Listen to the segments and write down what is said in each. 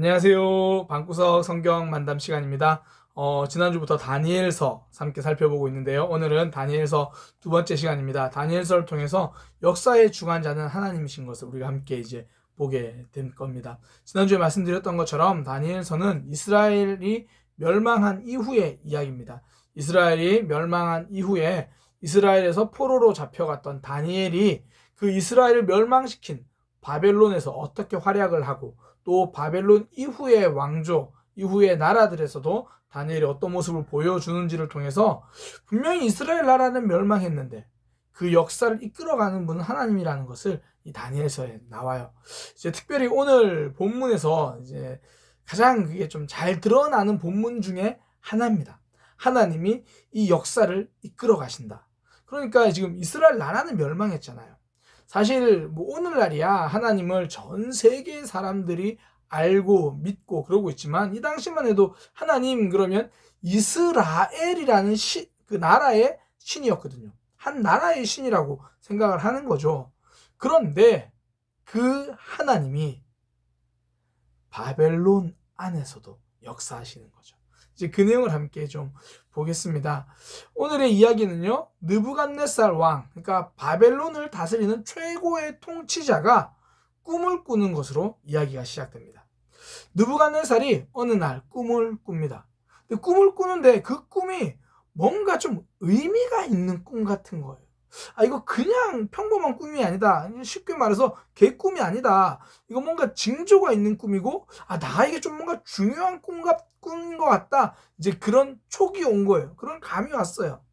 안녕하세요. 방구석 성경 만담 시간입니다. 지난주부터 다니엘서 함께 살펴보고 있는데요. 오늘은 다니엘서 두 번째 시간입니다. 다니엘서를 통해서 역사의 주관자는 하나님이신 것을 우리가 함께 이제 보게 된 겁니다. 지난주에 말씀드렸던 것처럼 다니엘서는 이스라엘이 멸망한 이후의 이야기입니다. 이스라엘이 멸망한 이후에 이스라엘에서 포로로 잡혀갔던 다니엘이 그 이스라엘을 멸망시킨 바벨론에서 어떻게 활약을 하고 또 바벨론 이후의 왕조, 이후의 나라들에서도 다니엘이 어떤 모습을 보여주는지를 통해서 분명히 이스라엘 나라는 멸망했는데 그 역사를 이끌어가는 분은 하나님이라는 것을 이 다니엘서에 나와요. 이제 특별히 오늘 본문에서 이제 가장 그게 좀 잘 드러나는 본문 중에 하나입니다. 하나님이 이 역사를 이끌어 가신다. 그러니까 지금 이스라엘 나라는 멸망했잖아요. 사실 뭐 오늘날이야 하나님을 전 세계 사람들이 알고 믿고 그러고 있지만 이 당시만 해도 하나님 그러면 이스라엘이라는 그 나라의 신이었거든요. 한 나라의 신이라고 생각을 하는 거죠. 그런데 그 하나님이 바벨론 안에서도 역사하시는 거죠. 이제 그 내용을 함께 좀 보겠습니다. 오늘의 이야기는요, 느부갓네살 왕, 그러니까 바벨론을 다스리는 최고의 통치자가 꿈을 꾸는 것으로 이야기가 시작됩니다. 느부갓네살이 어느 날 꿈을 꿉니다. 근데 꿈을 꾸는데 그 꿈이 뭔가 좀 의미가 있는 꿈 같은 거예요. 이거 그냥 평범한 꿈이 아니다. 쉽게 말해서 개꿈이 아니다. 이거 뭔가 징조가 있는 꿈이고, 나에게 좀 뭔가 중요한 꿈인 것 같다. 이제 그런 촉이 온 거예요. 그런 감이 왔어요.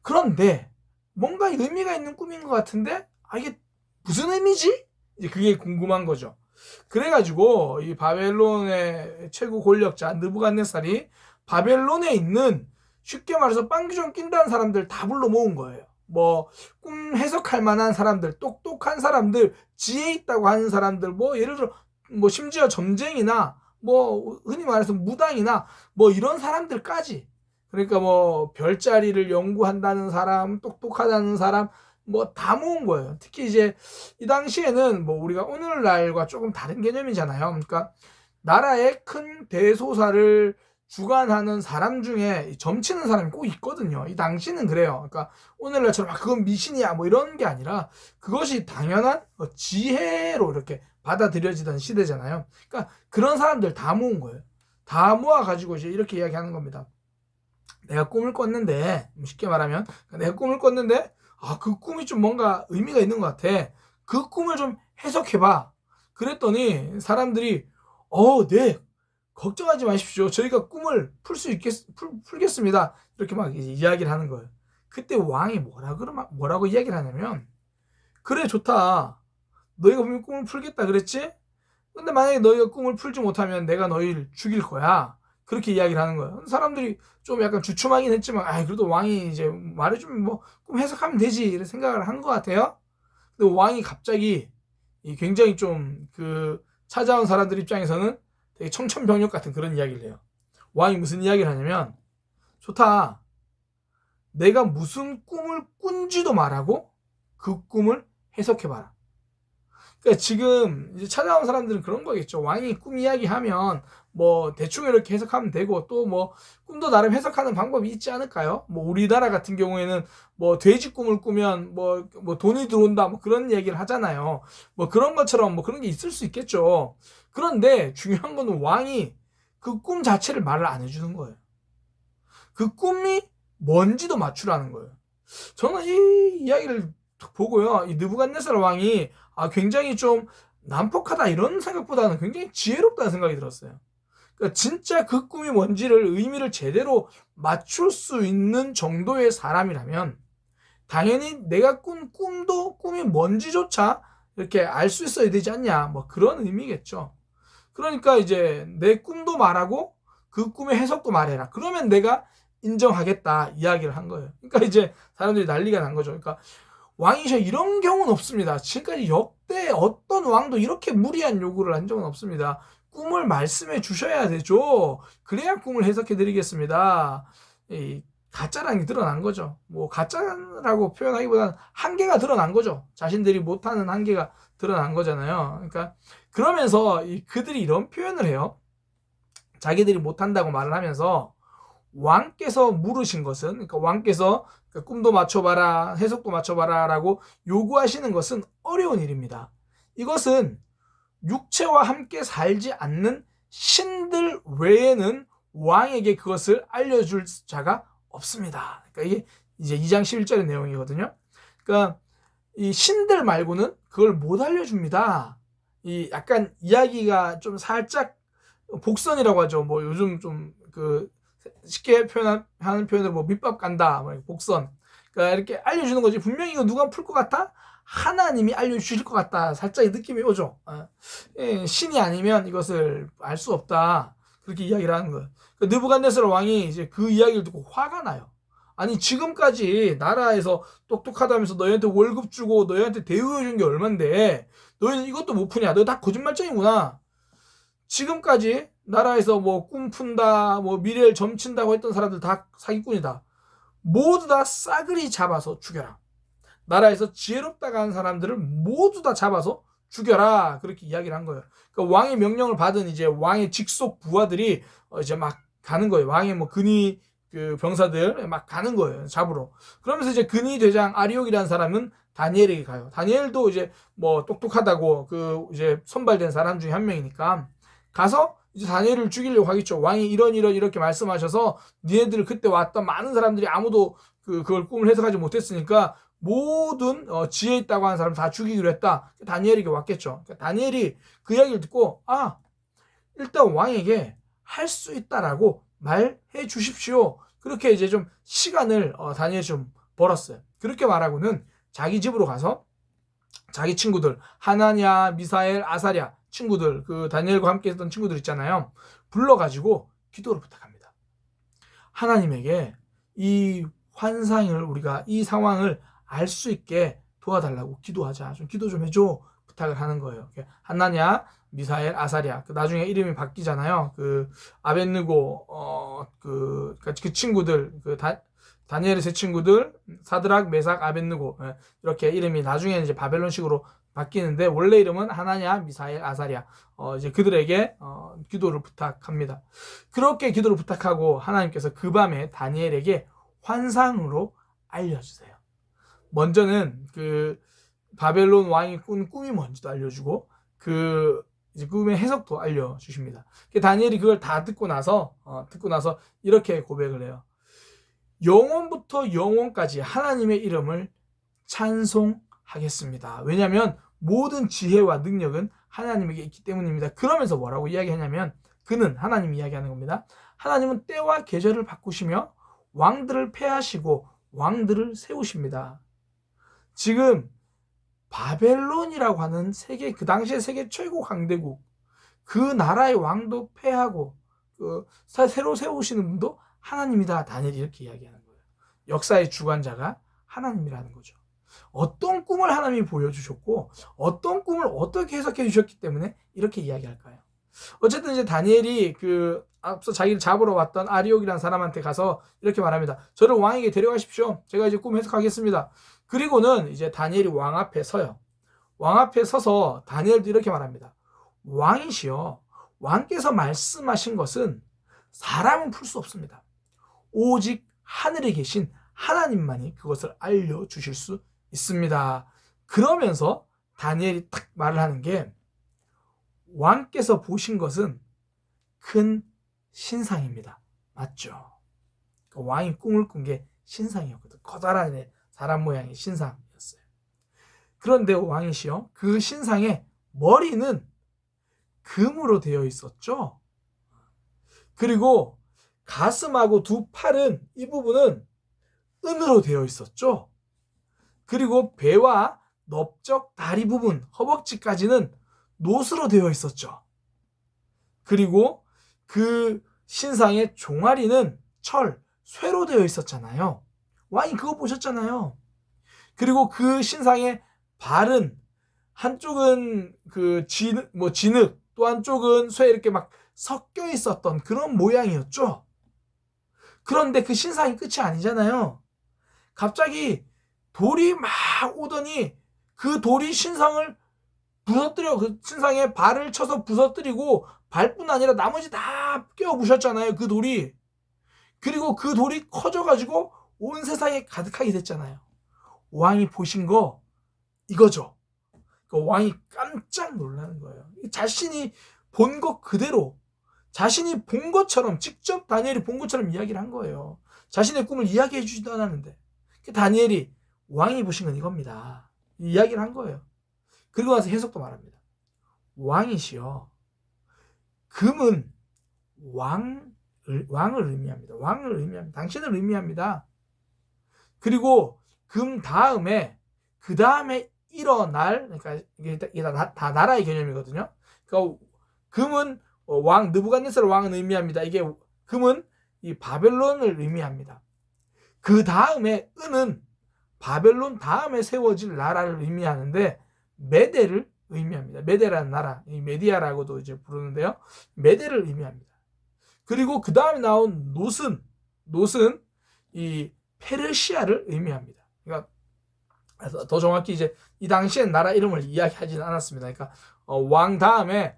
그런데 뭔가 의미가 있는 꿈인 것 같은데, 이게 무슨 의미지? 이제 그게 궁금한 거죠. 그래가지고 이 바벨론의 최고 권력자 느부갓네살이 바벨론에 있는 쉽게 말해서 빵기 좀 낀다는 사람들 다 불러 모은 거예요. 꿈 해석할 만한 사람들, 똑똑한 사람들, 지혜 있다고 하는 사람들, 예를 들어, 심지어 점쟁이나, 흔히 말해서 무당이나, 이런 사람들까지. 그러니까 별자리를 연구한다는 사람, 똑똑하다는 사람, 다 모은 거예요. 특히 이제, 이 당시에는 우리가 오늘날과 조금 다른 개념이잖아요. 그러니까, 나라의 큰 대소사를 주관하는 사람 중에 점치는 사람이 꼭 있거든요. 이 당시는 그래요. 그러니까 오늘날처럼 그건 미신이야 이런 게 아니라 그것이 당연한 지혜로 이렇게 받아들여지던 시대잖아요. 그러니까 그런 사람들 다 모은 거예요. 다 모아가지고 이제 이렇게 이야기하는 겁니다. 내가 꿈을 꿨는데, 쉽게 말하면 내가 꿈을 꿨는데 그 꿈이 좀 뭔가 의미가 있는 것 같아. 그 꿈을 좀 해석해봐. 그랬더니 사람들이 네, 걱정하지 마십시오. 저희가 꿈을 풀겠습니다. 이렇게 막 이야기를 하는 거예요. 그때 왕이 뭐라고 이야기를 하냐면, 그래, 좋다. 너희가 분명 꿈을 풀겠다 그랬지? 근데 만약에 너희가 꿈을 풀지 못하면 내가 너희를 죽일 거야. 그렇게 이야기를 하는 거예요. 사람들이 좀 약간 주춤하긴 했지만, 그래도 왕이 이제 말해주면 꿈 해석하면 되지. 이런 생각을 한 것 같아요. 근데 왕이 갑자기 굉장히 좀 찾아온 사람들 입장에서는 되게 청천벽력 같은 그런 이야기를 해요. 왕이 무슨 이야기를 하냐면, 좋다. 내가 무슨 꿈을 꾼지도 말하고 그 꿈을 해석해봐라. 그러니까 지금 이제 찾아온 사람들은 그런 거겠죠. 왕이 꿈 이야기하면 대충 이렇게 해석하면 되고 또 꿈도 나름 해석하는 방법이 있지 않을까요? 우리나라 같은 경우에는 돼지 꿈을 꾸면 돈이 들어온다 그런 얘기를 하잖아요. 그런 것처럼 그런 게 있을 수 있겠죠. 그런데 중요한 거는 왕이 그 꿈 자체를 말을 안 해주는 거예요. 그 꿈이 뭔지도 맞추라는 거예요. 저는 이 이야기를 보고요, 이 느부갓네살 왕이 굉장히 좀 난폭하다 이런 생각보다는 굉장히 지혜롭다는 생각이 들었어요. 그러니까 진짜 그 꿈이 뭔지를 의미를 제대로 맞출 수 있는 정도의 사람이라면 당연히 내가 꾼 꿈이 뭔지조차 이렇게 알 수 있어야 되지 않냐, 그런 의미겠죠. 그러니까 이제 내 꿈도 말하고 그 꿈의 해석도 말해라. 그러면 내가 인정하겠다 이야기를 한 거예요. 그러니까 이제 사람들이 난리가 난 거죠. 그러니까 왕이셔 이런 경우는 없습니다. 지금까지 역대 어떤 왕도 이렇게 무리한 요구를 한 적은 없습니다. 꿈을 말씀해 주셔야 되죠. 그래야 꿈을 해석해 드리겠습니다. 가짜라는 게 드러난 거죠. 뭐 가짜라고 표현하기보다는 한계가 드러난 거죠. 자신들이 못하는 한계가 드러난 거잖아요. 그러니까 그러면서 그들이 이런 표현을 해요. 자기들이 못한다고 말을 하면서 왕께서 물으신 것은, 그러니까 왕께서 꿈도 맞춰봐라, 해석도 맞춰봐라 라고 요구하시는 것은 어려운 일입니다. 이것은 육체와 함께 살지 않는 신들 외에는 왕에게 그것을 알려줄 자가 없습니다. 그러니까 이게 이제 2장 11절의 내용이거든요. 그러니까 이 신들 말고는 그걸 못 알려줍니다. 이 약간 이야기가 좀 살짝 복선이라고 하죠. 뭐 요즘 좀 그 쉽게 하는 표현으로 뭐 밑밥 간다, 뭐 복선. 그러니까 이렇게 알려주는 거지. 분명히 이거 누가 풀 것 같아? 하나님이 알려주실 것 같다. 살짝 느낌이 오죠. 신이 아니면 이것을 알 수 없다. 그렇게 이야기를 하는 거예요. 느부갓네살 왕이 이제 그 이야기를 듣고 화가 나요. 아니 지금까지 나라에서 똑똑하다면서 너희한테 월급 주고 너희한테 대우해 준 게 얼만데 너희는 이것도 못 푸냐? 너 다 거짓말쟁이구나. 지금까지 나라에서 뭐 꿈푼다, 뭐 미래를 점친다고 했던 사람들 다 사기꾼이다. 모두 다 싸그리 잡아서 죽여라. 나라에서 지혜롭다고 하는 사람들을 모두 다 잡아서 죽여라. 그렇게 이야기를 한 거예요. 그러니까 왕의 명령을 받은 이제 왕의 직속 부하들이 이제 막 가는 거예요. 왕의 뭐 근위 그 병사들 막 가는 거예요. 잡으러. 그러면서 이제 근위 대장 아리옥이라는 사람은 다니엘에게 가요. 다니엘도 이제 뭐 똑똑하다고 그 이제 선발된 사람 중에 한 명이니까 가서 이제 다니엘을 죽이려고 하겠죠. 왕이 이렇게 말씀하셔서 니네들 그때 왔던 많은 사람들이 아무도 그걸 꿈을 해석하지 못했으니까 모든 지혜 있다고 하는 사람 다 죽이기로 했다. 다니엘에게 왔겠죠. 그러니까 다니엘이 그 이야기를 듣고 일단 왕에게 할 수 있다라고 말해 주십시오. 그렇게 이제 좀 시간을 다니엘이 좀 벌었어요. 그렇게 말하고는 자기 집으로 가서 자기 친구들 하나냐, 미사엘, 아사랴 친구들 그 다니엘과 함께 했던 친구들 있잖아요. 불러가지고 기도를 부탁합니다. 하나님에게 이 환상을 우리가 이 상황을 알 수 있게 도와달라고 기도하자. 좀 기도 좀 해줘. 부탁을 하는 거예요. 하나냐, 미사엘, 아사랴. 나중에 이름이 바뀌잖아요. 그 아벳느고 그 친구들 다니엘의 세 친구들 사드락, 메삭, 아벳느고 이렇게 이름이 나중에 이제 바벨론식으로 바뀌는데 원래 이름은 하나냐, 미사엘, 아사랴. 이제 그들에게 기도를 부탁합니다. 그렇게 기도를 부탁하고 하나님께서 그 밤에 다니엘에게 환상으로 알려주세요. 먼저는 그 바벨론 왕이 꾼 꿈이 뭔지도 알려주고 그 이제 꿈의 해석도 알려주십니다. 다니엘이 그걸 다 듣고 나서 이렇게 고백을 해요. 영원부터 영원까지 하나님의 이름을 찬송하겠습니다. 왜냐하면 모든 지혜와 능력은 하나님에게 있기 때문입니다. 그러면서 뭐라고 이야기하냐면 그는 하나님 이야기하는 겁니다. 하나님은 때와 계절을 바꾸시며 왕들을 폐하시고 왕들을 세우십니다. 지금 바벨론이라고 하는 그 당시에 세계 최고 강대국 그 나라의 왕도 폐하고 새로 세우시는 분도 하나님이다. 다니엘이 이렇게 이야기하는 거예요. 역사의 주관자가 하나님이라는 거죠. 어떤 꿈을 하나님이 보여주셨고 어떤 꿈을 어떻게 해석해 주셨기 때문에 이렇게 이야기할까요? 어쨌든 이제 다니엘이 앞서 자기를 잡으러 왔던 아리옥이라는 사람한테 가서 이렇게 말합니다. 저를 왕에게 데려가십시오. 제가 이제 꿈 해석하겠습니다. 그리고는 이제 다니엘이 왕 앞에 서요. 왕 앞에 서서 다니엘도 이렇게 말합니다. 왕이시여, 왕께서 말씀하신 것은 사람은 풀 수 없습니다. 오직 하늘에 계신 하나님만이 그것을 알려주실 수 있습니다. 그러면서 다니엘이 딱 말을 하는 게 왕께서 보신 것은 큰 신상입니다. 맞죠? 왕이 꿈을 꾼 게 신상이었거든. 커다란 사람 모양의 신상이었어요. 그런데 왕이시여, 그 신상의 머리는 금으로 되어 있었죠. 그리고 가슴하고 두 팔은 이 부분은 은으로 되어 있었죠. 그리고 배와 넓적 다리 부분, 허벅지까지는 노스로 되어 있었죠. 그리고 그 신상의 종아리는 쇠로 되어 있었잖아요. 왕이 그거 보셨잖아요. 그리고 그 신상의 발은 한쪽은 진흙, 또 한쪽은 쇠 이렇게 막 섞여 있었던 그런 모양이었죠. 그런데 그 신상이 끝이 아니잖아요. 갑자기 돌이 막 오더니 그 돌이 신상을 부서뜨려, 그 신상에 발을 쳐서 부서뜨리고 발뿐 아니라 나머지 다 깨어 부셨잖아요, 그 돌이. 그리고 그 돌이 커져가지고 온 세상에 가득하게 됐잖아요. 왕이 보신 거 이거죠. 그 왕이 깜짝 놀라는 거예요. 자신이 본 것 그대로, 자신이 본 것처럼, 직접 다니엘이 본 것처럼 이야기를 한 거예요. 자신의 꿈을 이야기해 주지도 않았는데. 다니엘이 왕이 보신 건 이겁니다. 이야기를 한 거예요. 그리고 나서 해석도 말합니다. 왕이시여. 금은 왕을 의미합니다. 왕을 의미합니다. 당신을 의미합니다. 그리고 금 다음에, 그 다음에 일어날, 그러니까 이게 다 나라의 개념이거든요. 그러니까 금은 왕, 느부갓네살 왕은 의미합니다. 이게 금은 이 바벨론을 의미합니다. 그 다음에 은은 바벨론 다음에 세워질 나라를 의미하는데 메대를 의미합니다. 메대라는 나라, 이 메디아라고도 이제 부르는데요. 메대를 의미합니다. 그리고 그 다음에 나온 놋은 이 페르시아를 의미합니다. 그러니까 더 정확히 이제 이 당시엔 나라 이름을 이야기하지는 않았습니다. 그러니까 왕 다음에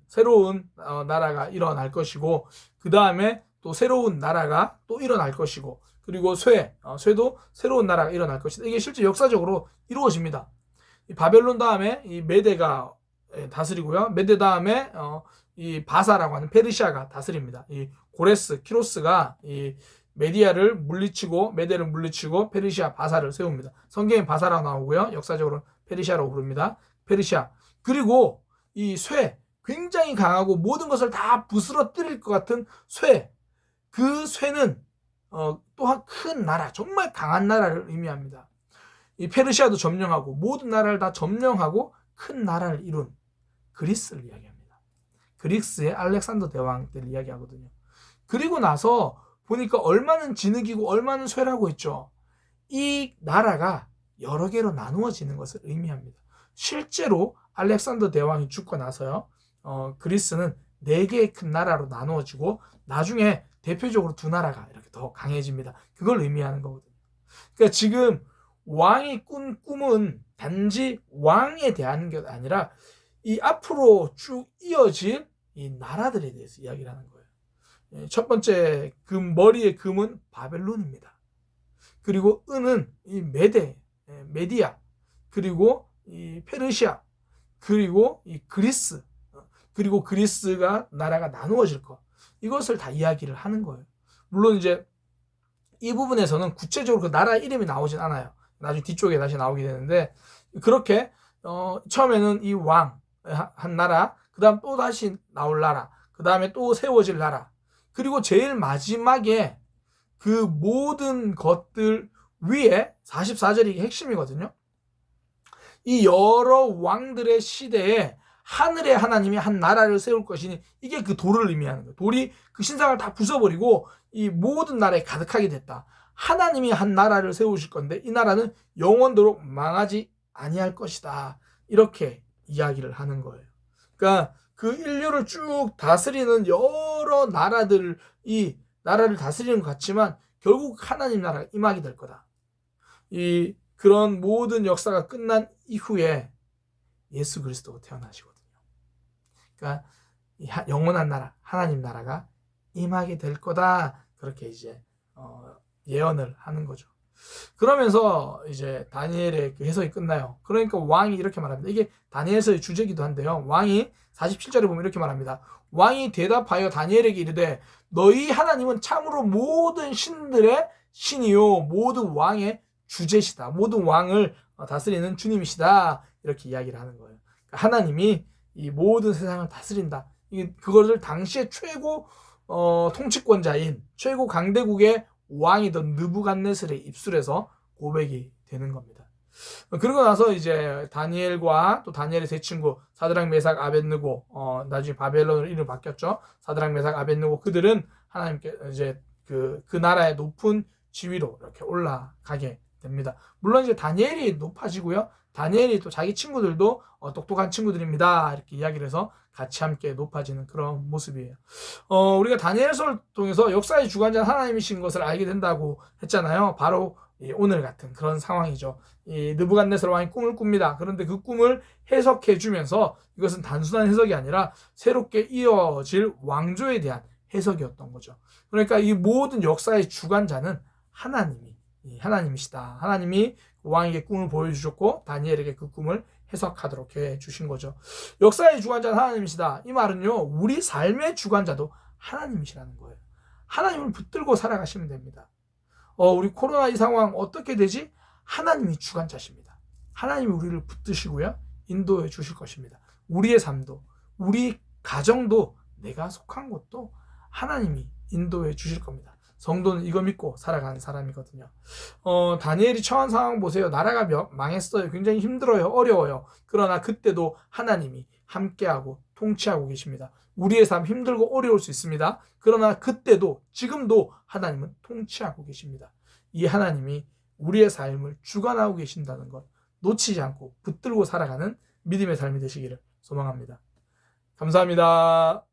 새로운 나라가 일어날 것이고, 그 다음에 또 새로운 나라가 또 일어날 것이고, 그리고 쇠도 새로운 나라가 일어날 것이다. 이게 실제 역사적으로 이루어집니다. 이 바벨론 다음에 이 메대가 다스리고요. 메대 다음에 이 바사라고 하는 페르시아가 다스립니다. 이 고레스, 키로스가 이 메디아를 물리치고, 메대를 물리치고 페르시아 바사를 세웁니다. 성경에 바사라고 나오고요. 역사적으로 페르시아라고 부릅니다. 페르시아. 그리고 이 굉장히 강하고 모든 것을 다 부스러뜨릴 것 같은 그 쇠는 또한 큰 나라, 정말 강한 나라를 의미합니다. 이 페르시아도 점령하고 모든 나라를 다 점령하고 큰 나라를 이룬 그리스를 이야기합니다. 그리스의 알렉산더 대왕 때를 이야기하거든요. 그리고 나서 보니까 얼마는 진흙이고 얼마는 쇠라고 했죠. 이 나라가 여러 개로 나누어지는 것을 의미합니다. 실제로 알렉산더 대왕이 죽고 나서요, 그리스는 4개의 큰 나라로 나누어지고 나중에 대표적으로 2나라가 이렇게 더 강해집니다. 그걸 의미하는 거거든요. 그러니까 지금 왕이 꾼 꿈은 단지 왕에 대한 게 아니라 이 앞으로 쭉 이어질 이 나라들에 대해서 이야기를 하는 거예요. 첫 번째 머리의 금은 바벨론입니다. 그리고 은은 이 메디아, 그리고 이 페르시아, 그리고 이 그리스, 그리고 그리스가 나라가 나누어질 것, 이것을 다 이야기를 하는 거예요. 물론 이제 이 부분에서는 구체적으로 그 나라 이름이 나오진 않아요. 나중에 뒤쪽에 다시 나오게 되는데, 그렇게 처음에는 이 왕 한 나라, 그 다음 또 다시 나올 나라, 그 다음에 또 세워질 나라, 그리고 제일 마지막에 그 모든 것들 위에 44절이 핵심이거든요. 이 여러 왕들의 시대에 하늘의 하나님이 한 나라를 세울 것이니, 이게 그 돌을 의미하는 거예요. 돌이 그 신상을 다 부숴버리고 이 모든 나라에 가득하게 됐다. 하나님이 한 나라를 세우실 건데 이 나라는 영원토록 망하지 아니할 것이다. 이렇게 이야기를 하는 거예요. 그러니까 그 인류를 쭉 다스리는 여러 나라들, 이 나라를 다스리는 것 같지만 결국 하나님 나라가 임하게 될 거다. 그런 모든 역사가 끝난 이후에 예수 그리스도가 태어나시거든요. 그러니까 영원한 나라, 하나님 나라가 임하게 될 거다. 그렇게 이제 예언을 하는 거죠. 그러면서 이제 다니엘의 그 해석이 끝나요. 그러니까 왕이 이렇게 말합니다. 이게 다니엘서의 주제기도 한데요. 왕이 47절에 보면 이렇게 말합니다. 왕이 대답하여 다니엘에게 이르되 너희 하나님은 참으로 모든 신들의 신이요 모든 왕의 주제시다. 모든 왕을 다스리는 주님이시다. 이렇게 이야기를 하는 거예요. 하나님이 이 모든 세상을 다스린다. 그것을 당시에 최고 통치권자인 최고 강대국의 왕이던 느부갓네살의 입술에서 고백이 되는 겁니다. 그러고 나서 이제 다니엘과 또 다니엘의 세 친구 사드락 메삭 아벳느고, 나중에 바벨론으로 이름 바뀌었죠. 사드락 메삭 아벳느고, 그들은 하나님께 이제 그 나라의 높은 지위로 이렇게 올라가게 됩니다. 물론 이제 다니엘이 높아지고요. 다니엘이 또 자기 친구들도 똑똑한 친구들입니다. 이렇게 이야기를 해서 같이 함께 높아지는 그런 모습이에요. 우리가 다니엘서를 통해서 역사의 주관자 하나님이신 것을 알게 된다고 했잖아요. 바로 오늘 같은 그런 상황이죠. 이 느부갓네살 왕이 꿈을 꿉니다. 그런데 그 꿈을 해석해 주면서 이것은 단순한 해석이 아니라 새롭게 이어질 왕조에 대한 해석이었던 거죠. 그러니까 이 모든 역사의 주관자는 하나님이시다. 하나님이 왕에게 꿈을 보여주셨고 다니엘에게 그 꿈을 해석하도록 해주신 거죠. 역사의 주관자는 하나님이시다. 이 말은요, 우리 삶의 주관자도 하나님이시라는 거예요. 하나님을 붙들고 살아가시면 됩니다. 우리 코로나 이 상황 어떻게 되지? 하나님이 주관자십니다. 하나님이 우리를 붙드시고요, 인도해 주실 것입니다. 우리의 삶도, 우리 가정도, 내가 속한 곳도 하나님이 인도해 주실 겁니다. 성도는 이거 믿고 살아가는 사람이거든요. 다니엘이 처한 상황 보세요. 나라가 망했어요. 굉장히 힘들어요. 어려워요. 그러나 그때도 하나님이 함께하고 통치하고 계십니다. 우리의 삶 힘들고 어려울 수 있습니다. 그러나 그때도 지금도 하나님은 통치하고 계십니다. 이 하나님이 우리의 삶을 주관하고 계신다는 것 놓치지 않고 붙들고 살아가는 믿음의 삶이 되시기를 소망합니다. 감사합니다.